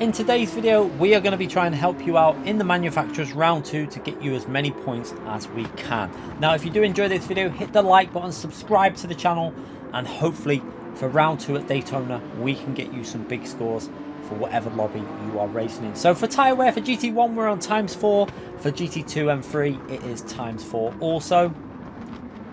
In today's video, we are going to be trying to help you out in the manufacturer's round 2 to get you as many points as we can. Now, if you do enjoy this video, hit the like button, subscribe to the channel, and hopefully for round 2 at Daytona, we can get you some big scores for whatever lobby you are racing in. So for tyre wear for GT1, we're on ×4. For GT2 and 3, it is ×4 also.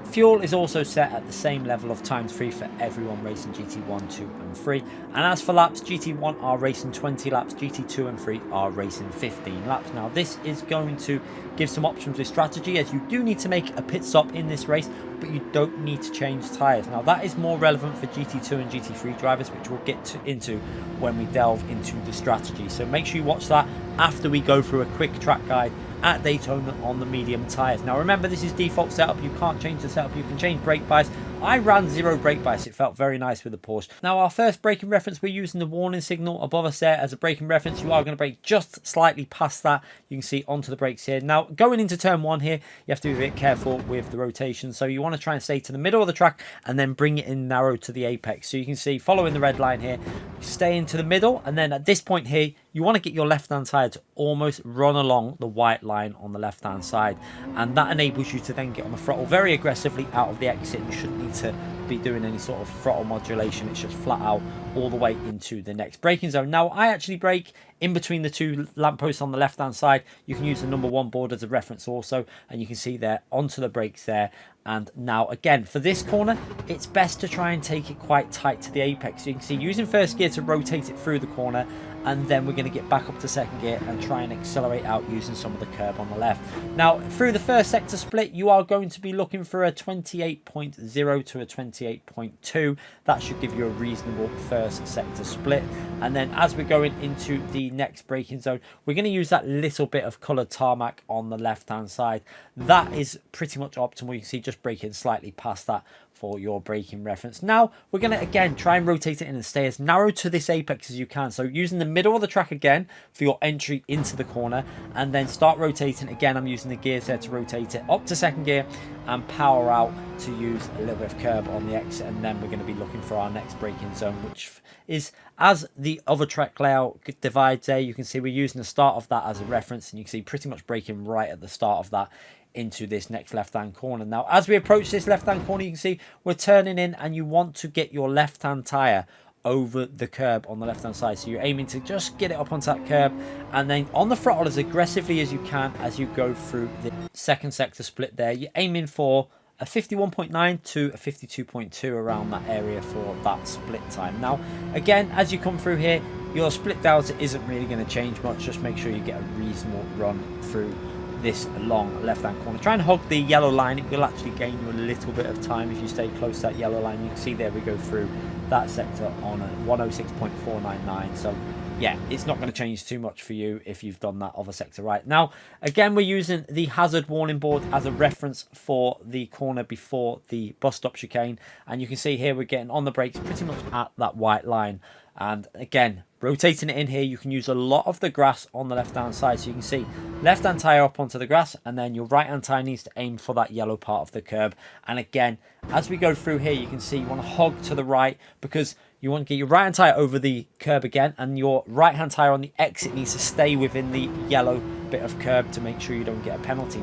Fuel is also set at the same level of ×3 for everyone racing GT1, 2 and 3. And as for laps, GT1 are racing 20 laps, GT2 and 3 are racing 15 laps. Now this is going to give some options with strategy, as you do need to make a pit stop in this race, but you don't need to change tyres. Now that is more relevant for GT2 and GT3 drivers, which we'll get into when we delve into the strategy. So make sure you watch that after we go through a quick track guide at Daytona on the medium tyres. Now remember, this is default setup, you can't change the setup, you can change brake bias. I ran 0 brake bias, it felt very nice with the Porsche. Now our first braking reference, we're using the warning signal above us there as a braking reference. You are going to brake just slightly past that, you can see onto the brakes here. Now going into turn 1 here, you have to be a bit careful with the rotation, so you want to try and stay to the middle of the track and then bring it in narrow to the apex. So you can see, following the red line here, stay into the middle, and then at this point here, you want to get your left-hand tyre to almost run along the white line on the left-hand side. And that enables you to then get on the throttle very aggressively out of the exit. You shouldn't need to be doing any sort of throttle modulation. It's just flat out all the way into the next braking zone. Now, I actually brake in between the 2 lampposts on the left-hand side. You can use the number 1 board as a reference also. And you can see there, onto the brakes there. And now, again, for this corner, it's best to try and take it quite tight to the apex. So you can see, using first gear to rotate it through the corner, and then we're going to get back up to second gear and try and accelerate out using some of the curb on the left. Now, through the first sector split, you are going to be looking for a 28.0 to a 28.2. That should give you a reasonable first sector split. And then as we're going into the next braking zone, we're going to use that little bit of coloured tarmac on the left-hand side. That is pretty much optimal. You can see just braking slightly past that for your braking reference. Now we're going to again try and rotate it in and stay as narrow to this apex as you can. So using the middle of the track again for your entry into the corner, and then start rotating. Again, I'm using the gears there to rotate it up to second gear and power out to use a little bit of curb on the exit. And then we're going to be looking for our next braking zone, which is as the other track layout divides there. You can see we're using the start of that as a reference, and you can see pretty much braking right at the start of that into this next left-hand corner. Now as we approach this left-hand corner, you can see we're turning in, and you want to get your left-hand tyre over the curb on the left-hand side. So you're aiming to just get it up onto that curb, and then on the throttle as aggressively as you can as you go through the second sector split there. You're aiming for a 51.9 to a 52.2 around that area for that split time. Now again, as you come through here, your split delta isn't really going to change much. Just make sure you get a reasonable run through this long left-hand corner. Try and hug the yellow line. It will actually gain you a little bit of time if you stay close to that yellow line. You can see there we go through that sector on a 106.499. So yeah, it's not going to change too much for you if you've done that other sector right. Now again, we're using the hazard warning board as a reference for the corner before the bus stop chicane, and you can see here we're getting on the brakes pretty much at that white line. And again, rotating it in here, you can use a lot of the grass on the left-hand side. So you can see left-hand tyre up onto the grass, and then your right-hand tyre needs to aim for that yellow part of the curb. And again, as we go through here, you can see you want to hog to the right, because you want to get your right-hand tyre over the curb again, and your right-hand tyre on the exit needs to stay within the yellow bit of curb to make sure you don't get a penalty.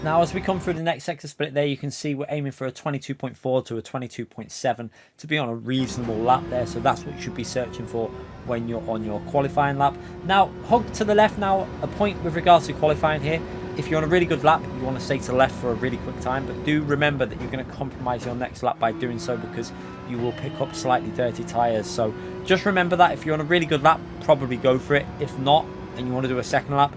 Now as we come through the next sector split there, you can see we're aiming for a 22.4 to a 22.7 to be on a reasonable lap there. So that's what you should be searching for when you're on your qualifying lap. Now hug to the left. Now a point with regards to qualifying here, if you're on a really good lap, you want to stay to the left for a really quick time, but do remember that you're going to compromise your next lap by doing so, because you will pick up slightly dirty tyres. So just remember that if you're on a really good lap, probably go for it. If not, and you want to do a second lap,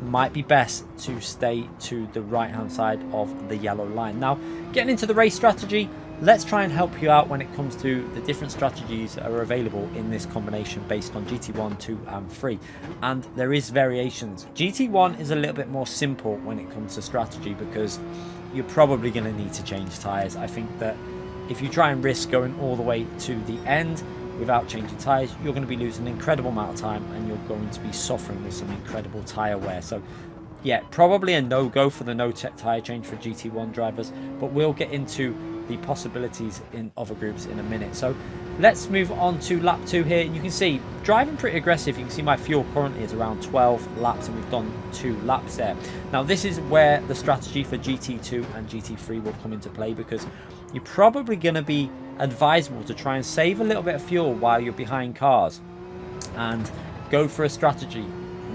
might be best to stay to the right hand side of the yellow line. Now getting into the race strategy, let's try and help you out when it comes to the different strategies that are available in this combination based on GT1, 2 and 3. And there is variations. GT1 is a little bit more simple when it comes to strategy, because you're probably going to need to change tyres. I think that if you try and risk going all the way to the end without changing tyres, you're going to be losing an incredible amount of time, and you're going to be suffering with some incredible tyre wear. So yeah, probably a no-go for the no tyre change for GT1 drivers, but we'll get into the possibilities in other groups in a minute. So let's move on to lap 2 here. You can see driving pretty aggressive. You can see my fuel currently is around 12 laps and we've done 2 laps there. Now this is where the strategy for GT2 and GT3 will come into play, because you're probably going to be advisable to try and save a little bit of fuel while you're behind cars and go for a strategy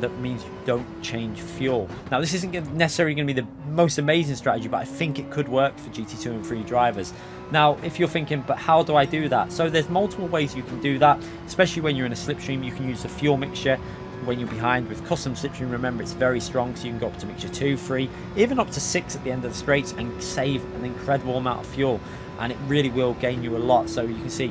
that means you don't change fuel. Now this isn't necessarily going to be the most amazing strategy, but I think it could work for GT2 and 3 drivers. Now if you're thinking, but how do I do that? So there's multiple ways you can do that, especially when you're in a slipstream. You can use the fuel mixture when you're behind with custom slipstream. Remember, it's very strong, so you can go up to mixture 2, 3, even up to 6 at the end of the straights and save an incredible amount of fuel, and it really will gain you a lot. So you can see,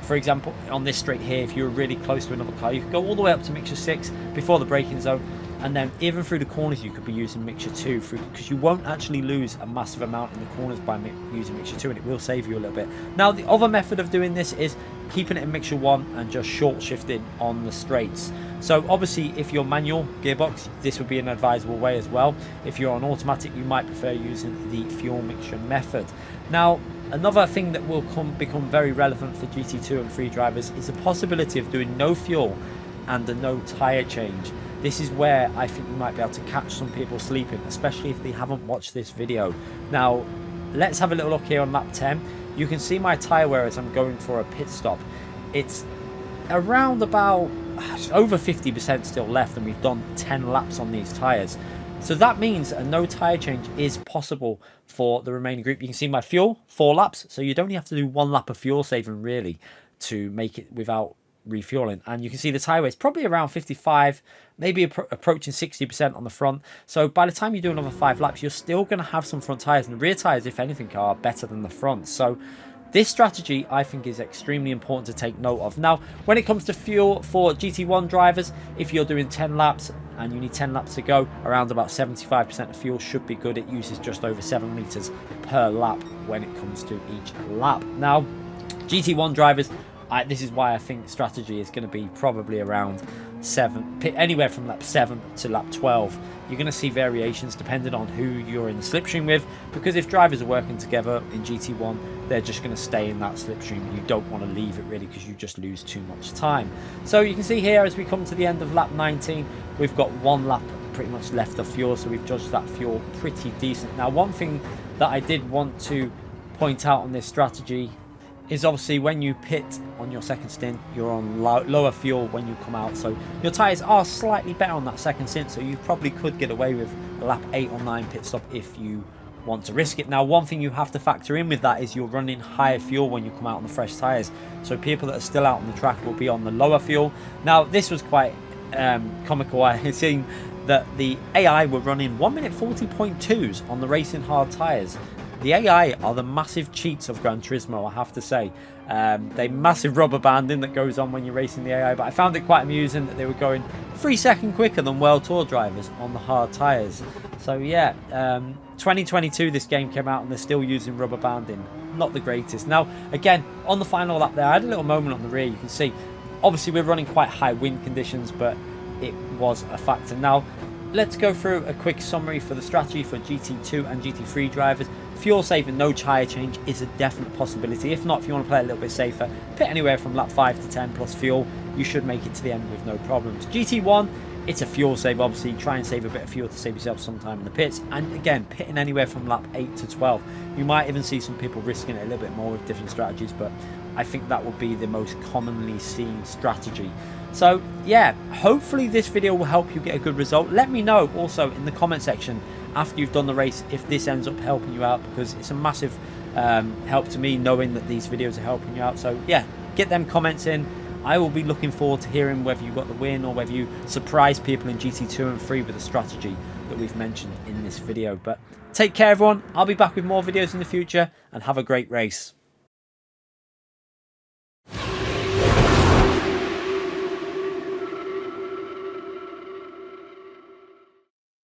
for example, on this straight here, if you're really close to another car, you can go all the way up to mixture 6 before the braking zone, and then even through the corners you could be using mixture 2 because you won't actually lose a massive amount in the corners by using mixture 2, and it will save you a little bit. Now the other method of doing this is keeping it in mixture 1 and just short shifting on the straights. So obviously if you're manual gearbox, this would be an advisable way as well. If you're on automatic, you might prefer using the fuel mixture method. Now another thing that will become very relevant for GT2 and 3 drivers is the possibility of doing no fuel and a no tyre change. This is where I think you might be able to catch some people sleeping, especially if they haven't watched this video. Now let's have a little look here on lap 10. You can see my tyre wear as I'm going for a pit stop. It's around about over 50% still left, and we've done 10 laps on these tyres. So that means a no tyre change is possible for the remaining group. You can see my fuel, 4 laps. So you'd only have to do 1 lap of fuel saving really to make it without refueling. And you can see the tyre weigh is probably around 55, maybe approaching 60% on the front. So by the time you do another 5 laps, you're still going to have some front tyres, and the rear tyres, if anything, are better than the front. So this strategy, I think, is extremely important to take note of. Now, when it comes to fuel for GT1 drivers, if you're doing 10 laps and you need 10 laps to go, around about 75% of fuel should be good. It uses just over 7 litres per lap when it comes to each lap. Now, GT1 drivers, this is why I think strategy is going to be probably around anywhere from lap 7 to lap 12. You're going to see variations depending on who you're in the slipstream with, because if drivers are working together in GT1, they're just going to stay in that slipstream. You don't want to leave it really, because you just lose too much time. So you can see here as we come to the end of lap 19, we've got 1 lap pretty much left of fuel, so we've judged that fuel pretty decent. Now one thing that I did want to point out on this strategy is obviously when you pit on your second stint, you're on lower fuel when you come out, so your tyres are slightly better on that second stint, so you probably could get away with a lap 8 or 9 pit stop if you want to risk it. Now one thing you have to factor in with that is you're running higher fuel when you come out on the fresh tyres, so people that are still out on the track will be on the lower fuel. Now this was quite comical. I seen that the AI were running 1 minute 40.2s on the racing hard tyres. The AI are the massive cheats of Gran Turismo, I have to say. They massive rubber banding that goes on when you're racing the AI, but I found it quite amusing that they were going 3 seconds quicker than World Tour drivers on the hard tyres. So yeah, 2022 this game came out and they're still using rubber banding. Not the greatest. Now again, on the final lap there, I had a little moment on the rear. You can see obviously we're running quite high wind conditions, but it was a factor. Now let's go through a quick summary for the strategy for GT2 and GT3 drivers. Fuel saving, no tyre change is a definite possibility. If not, if you want to play a little bit safer, pit anywhere from lap 5 to 10 plus fuel. You should make it to the end with no problems. GT1, it's a fuel save, obviously. Try and save a bit of fuel to save yourself some time in the pits. And again, pitting anywhere from lap 8 to 12. You might even see some people risking it a little bit more with different strategies, but I think that would be the most commonly seen strategy. So yeah, hopefully this video will help you get a good result. Let me know also in the comment section after you've done the race if this ends up helping you out, because it's a massive help to me knowing that these videos are helping you out. So yeah, get them comments in. I will be looking forward to hearing whether you got the win or whether you surprise people in GT2 and 3 with the strategy that we've mentioned in this video. But take care everyone, I'll be back with more videos in the future, and have a great race.